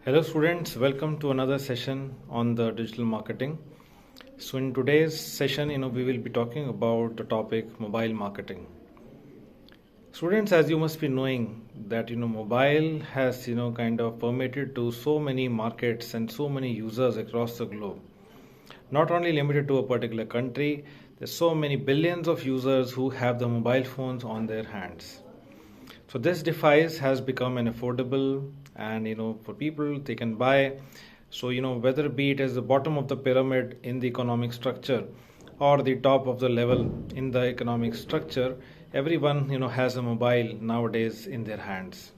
Hello students, welcome to another session on the digital marketing. So in today's session, we will be talking about the topic mobile marketing. Students, as you must be knowing that mobile has kind of permitted to so many markets and so many users across the globe. Not only limited to a particular country, there's so many billions of users who have the mobile phones on their hands. So this device has become an affordable and for people they can buy. So whether be it as the bottom of the pyramid in the economic structure or the top of the level in the economic structure, everyone has a mobile nowadays in their hands.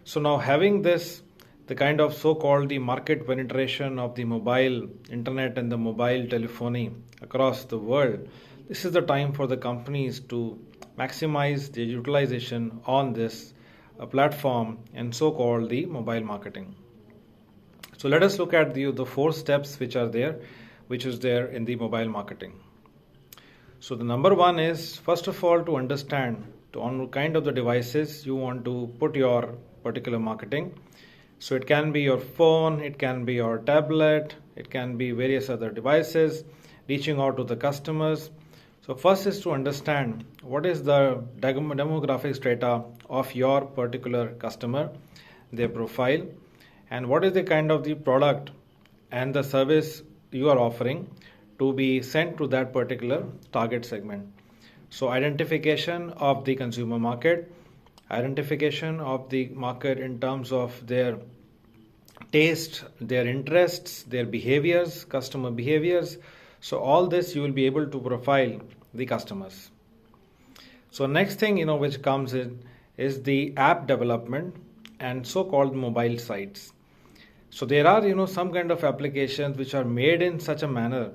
So now having this, the kind of so-called the market penetration of the mobile internet and the mobile telephony across the world, this is the time for the companies to maximize their utilization on this platform and so-called the mobile marketing. So let us look at the four steps which is there in the mobile marketing. So the number one is, first of all, to understand on kind of the devices you want to put your particular marketing. So it can be your phone, it can be your tablet, it can be various other devices, reaching out to the customers. So first is to understand what is the demographic strata of your particular customer, their profile, and what is the kind of the product and the service you are offering to be sent to that particular target segment. So identification of the consumer market, identification of the market in terms of their taste, their interests, their behaviors, customer behaviors. So all this you will be able to profile the customers. So next thing which comes in is the app development and so-called mobile sites. So there are some kind of applications which are made in such a manner.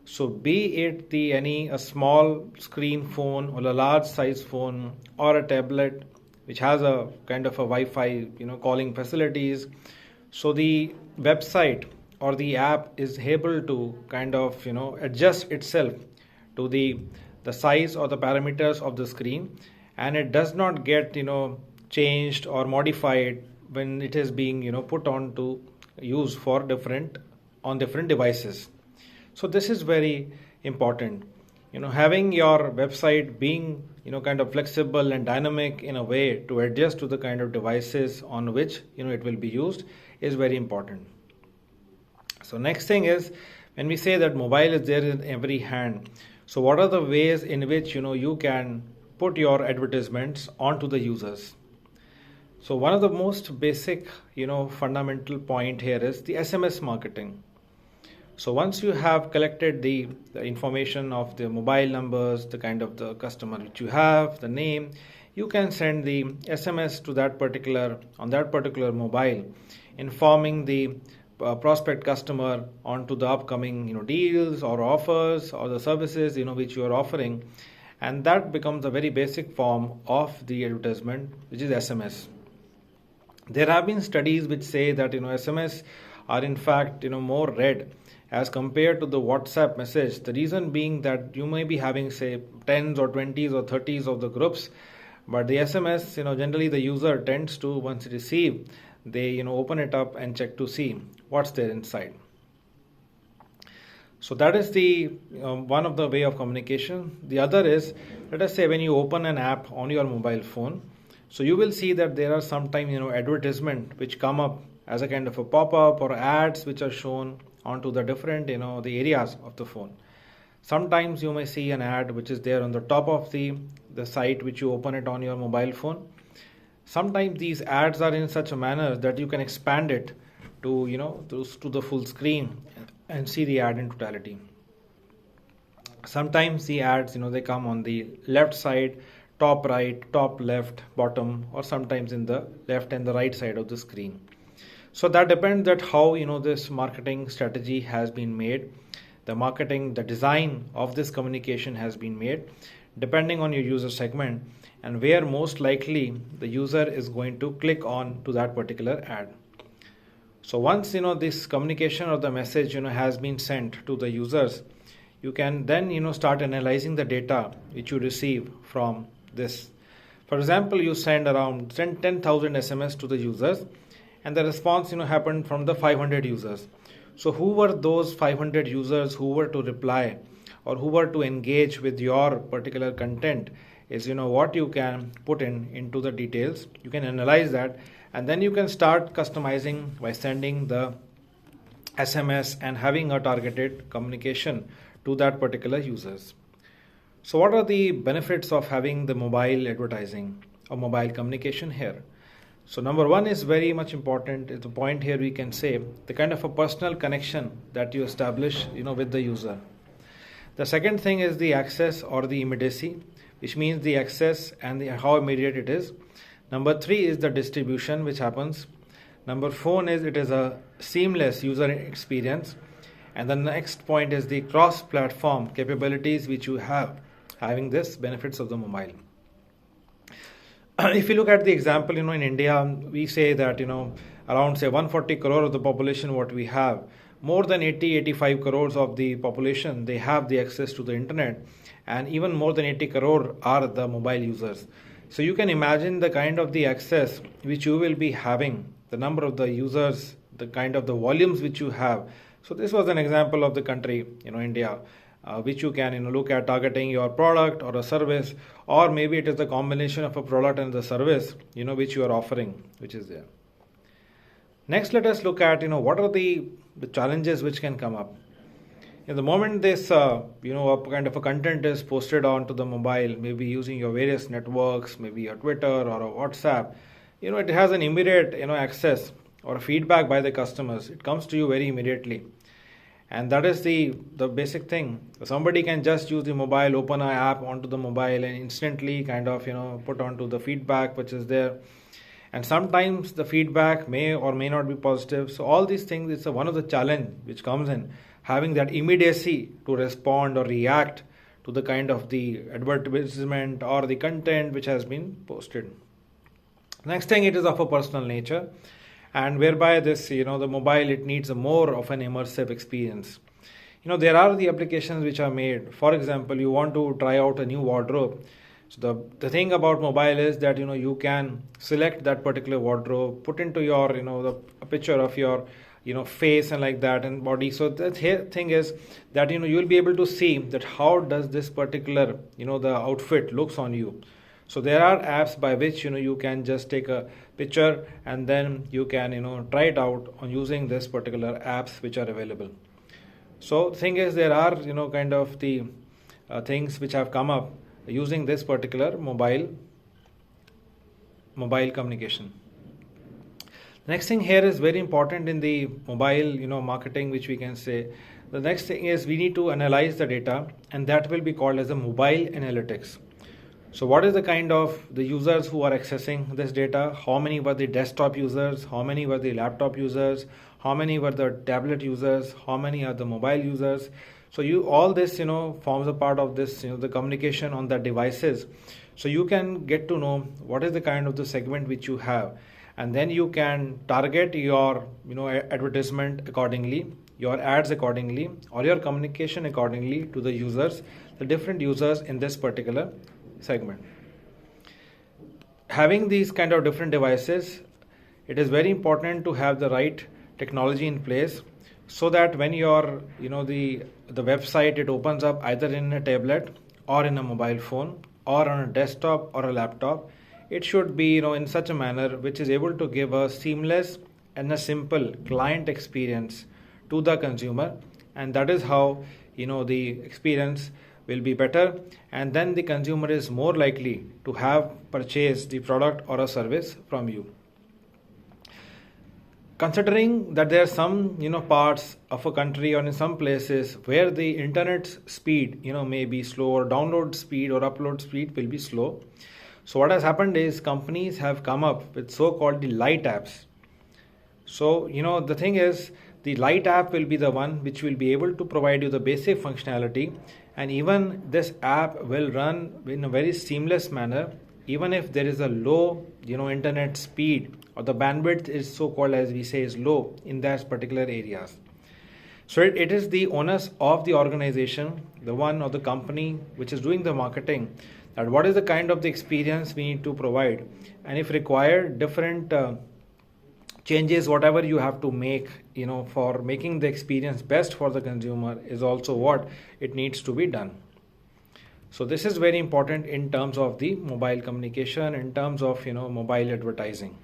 So be it a small screen phone or a large size phone or a tablet which has a kind of a Wi-Fi calling facilities. So the website or the app is able to kind of adjust itself to the size or the parameters of the screen, and it does not get changed or modified when it is being put on to use for different devices. So this is very important, having your website being kind of flexible and dynamic in a way to adjust to the kind of devices on which it will be used is very important. So next thing is, when we say that mobile is there in every hand, so what are the ways in which you can put your advertisements onto the users? So one of the most basic fundamental point here is the SMS marketing. So once you have collected the information of the mobile numbers, the kind of the customer which you have, the name, you can send the SMS to that particular mobile, informing the prospect customer onto the upcoming deals or offers or the services which you are offering, and that becomes a very basic form of the advertisement, which is SMS. There have been studies which say that SMS are in fact more read as compared to the WhatsApp message. The reason being that you may be having say 10s or 20s or 30s of the groups, but the SMS generally the user tends to, once receive, they open it up and check to see what's there inside. So that is the one of the way of communication. The other is, let us say when you open an app on your mobile phone, so you will see that there are sometimes advertisement which come up as a kind of a pop-up or ads which are shown onto the different the areas of the phone. Sometimes you may see an ad which is there on the top of the site which you open it on your mobile phone. Sometimes these ads are in such a manner that you can expand it to to the full screen and see the ad in totality. Sometimes the ads they come on the left side, top right, top left, bottom, or sometimes in the left and the right side of the screen. So that depends that how this marketing strategy has been made, the design of this communication has been made depending on your user segment and where most likely the user is going to click on to that particular ad. So once this communication or the message has been sent to the users, you can then start analyzing the data which you receive from this. For example, you send around 10,000 SMS to the users, and the response happened from the 500 users. So who were those 500 users who were to reply or who were to engage with your particular content is what you can put into the details. You can analyze that, and then you can start customizing by sending the SMS and having a targeted communication to that particular users. So what are the benefits of having the mobile advertising or mobile communication here? So number one is very much important. It's a point here we can say the kind of a personal connection that you establish with the user. The second thing is the access or the immediacy, which means the access and how immediate it is. Number three is the distribution which happens. Number four is it is a seamless user experience. And the next point is the cross-platform capabilities which you have having this benefits of the mobile. If you look at the example, in India, we say that, around say 140 crore of the population what we have, more than 85 crores of the population, they have the access to the internet, and even more than 80 crore are the mobile users. So you can imagine the kind of the access which you will be having, the number of the users, the kind of the volumes which you have. So this was an example of the country, India, which you can look at targeting your product or a service, or maybe it is the combination of a product and the service which you are offering, which is there. Next, let us look at what are the challenges which can come up. In the moment this a kind of a content is posted onto the mobile, maybe using your various networks, maybe a Twitter or a WhatsApp, it has an immediate access or feedback by the customers. It comes to you very immediately. And that is the basic thing. Somebody can just use the mobile, open an app onto the mobile, and instantly kind of put onto the feedback which is there. And sometimes the feedback may or may not be positive. So all these things, it's one of the challenge which comes in having that immediacy to respond or react to the kind of the advertisement or the content which has been posted. Next thing, it is of a personal nature. And whereby this, the mobile, it needs a more of an immersive experience. There are the applications which are made. For example, you want to try out a new wardrobe. So the thing about mobile is that, you can select that particular wardrobe, put into your, a picture of your, face and like that and body. So the thing is that, you will be able to see that how does this particular, the outfit looks on you. So there are apps by which you can just take a picture and then you can try it out on using this particular apps which are available. So the thing is there are kind of the things which have come up using this particular mobile communication. Next thing here is very important in the mobile marketing, which we can say. The next thing is we need to analyze the data, and that will be called as a mobile analytics. So what is the kind of the users who are accessing this data? How many were the desktop users? How many were the laptop users? How many were the tablet users? How many are the mobile users? So all this forms a part of this the communication on the devices. So you can get to know what is the kind of the segment which you have, and then you can target your advertisement accordingly, your ads accordingly, or your communication accordingly to the users, the different users in this particular segment. Having these kind of different devices, it is very important to have the right technology in place, so that when your the website, it opens up either in a tablet or in a mobile phone or on a desktop or a laptop, it should be in such a manner which is able to give a seamless and a simple client experience to the consumer, and that is how the experience will be better, and then the consumer is more likely to have purchased the product or a service from you. Considering that there are some parts of a country or in some places where the internet speed may be slow, or download speed or upload speed will be slow. So what has happened is companies have come up with so-called the light apps. So the thing is, the light app will be the one which will be able to provide you the basic functionality, and even this app will run in a very seamless manner, even if there is a low internet speed, or the bandwidth is so-called, as we say, is low in that particular areas. So it is the onus of the organization, the one or the company which is doing the marketing, that what is the kind of the experience we need to provide, and if required, different changes, whatever you have to make, for making the experience best for the consumer is also what it needs to be done. So this is very important in terms of the mobile communication, in terms of mobile advertising.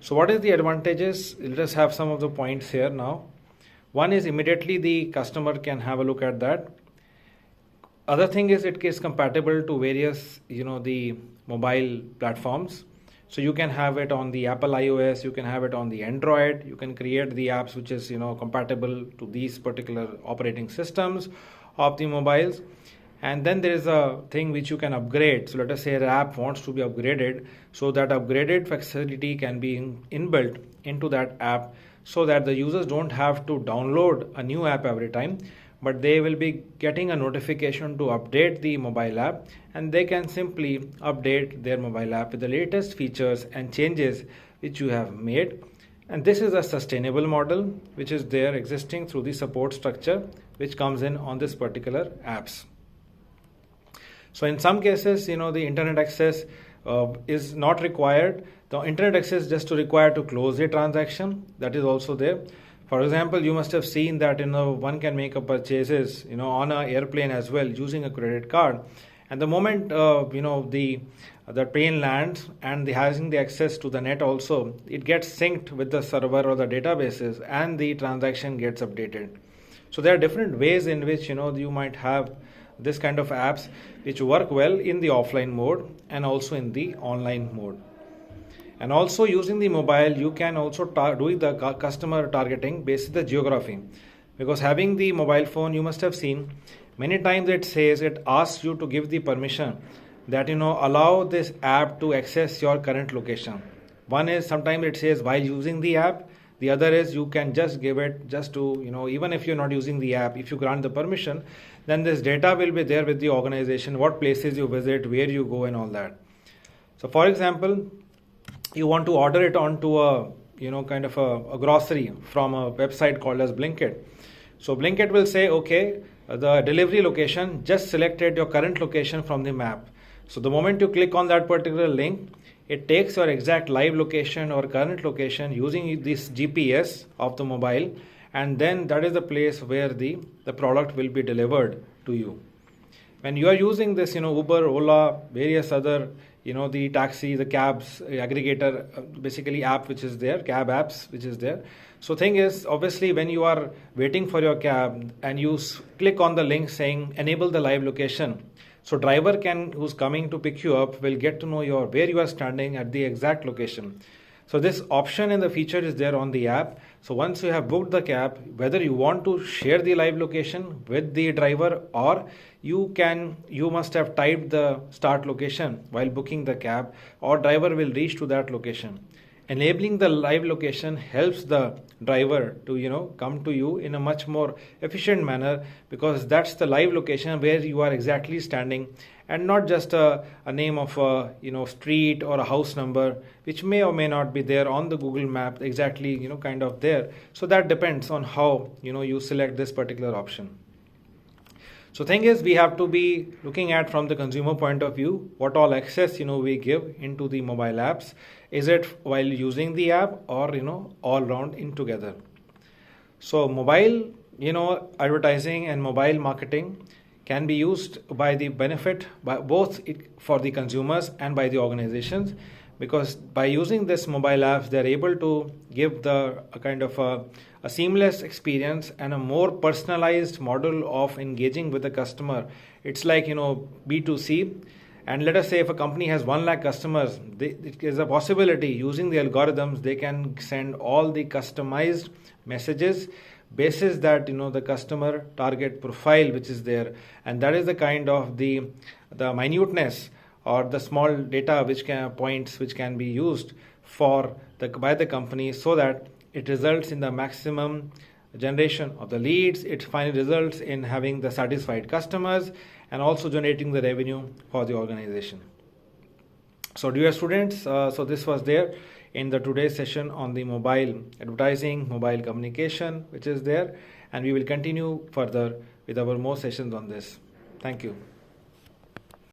So what is the advantages? Let us have some of the points here now. One is immediately the customer can have a look at that. Other thing is it is compatible to various the mobile platforms. So you can have it on the Apple iOS, you can have it on the Android, you can create the apps which is compatible to these particular operating systems of the mobiles. And then there is a thing which you can upgrade. So let us say an app wants to be upgraded, so that upgraded facility can be inbuilt into that app, so that the users don't have to download a new app every time, but they will be getting a notification to update the mobile app, and they can simply update their mobile app with the latest features and changes which you have made. And this is a sustainable model which is there existing through the support structure which comes in on this particular apps. So in some cases, the internet access is not required. The internet access just to require to close a transaction, that is also there. For example, you must have seen that one can make a purchases on an airplane as well using a credit card, and the moment the plane lands and having the access to the net also, it gets synced with the server or the databases, and the transaction gets updated. So there are different ways in which you might have this kind of apps which work well in the offline mode and also in the online mode. And also using the mobile, you can also do the customer targeting based on the geography, because having the mobile phone, you must have seen many times it asks you to give the permission that allow this app to access your current location. One is sometimes it says while using the app, the other is you can just give it just to even if you're not using the app, if you grant the permission, then this data will be there with the organization, what places you visit, where you go and all that. So for example, you want to order it onto a kind of a grocery from a website called as Blinkit. So Blinkit will say, okay, the delivery location, just selected your current location from the map. So the moment you click on that particular link, it takes your exact live location or current location using this GPS of the mobile, and then that is the place where the product will be delivered to you. When you are using this Uber, Ola, various other the taxi, the cabs, aggregator, basically app which is there, cab apps which is there. So thing is, obviously when you are waiting for your cab and you click on the link saying enable the live location, so driver who's coming to pick you up will get to know where you are standing at the exact location. So this option in the feature is there on the app. So once you have booked the cab, whether you want to share the live location with the driver, or you must have typed the start location while booking the cab, or driver will reach to that location. Enabling the live location helps the driver to come to you in a much more efficient manner, because that's the live location where you are exactly standing, and not just a name of a street or a house number which may or may not be there on the Google map exactly kind of there. So that depends on how you select this particular option. So thing is, we have to be looking at from the consumer point of view what all access we give into the mobile apps. Is it while using the app or all round in together? So mobile advertising and mobile marketing can be used by the benefit by both for the consumers and by the organizations, because by using this mobile apps they are able to give a kind of a seamless experience and a more personalized model of engaging with the customer. It's like B2C, and let us say if a company has 1 lakh customers, it is a possibility using the algorithms they can send all the customized messages basis that the customer target profile which is there, and that is the kind of the minuteness or the small data points which can be used by the company, so that it results in the maximum generation of the leads. It finally results in having the satisfied customers and also generating the revenue for the organization. So dear students, so this was there in the today's session on the mobile advertising, mobile communication which is there, and we will continue further with our more sessions on this. Thank you.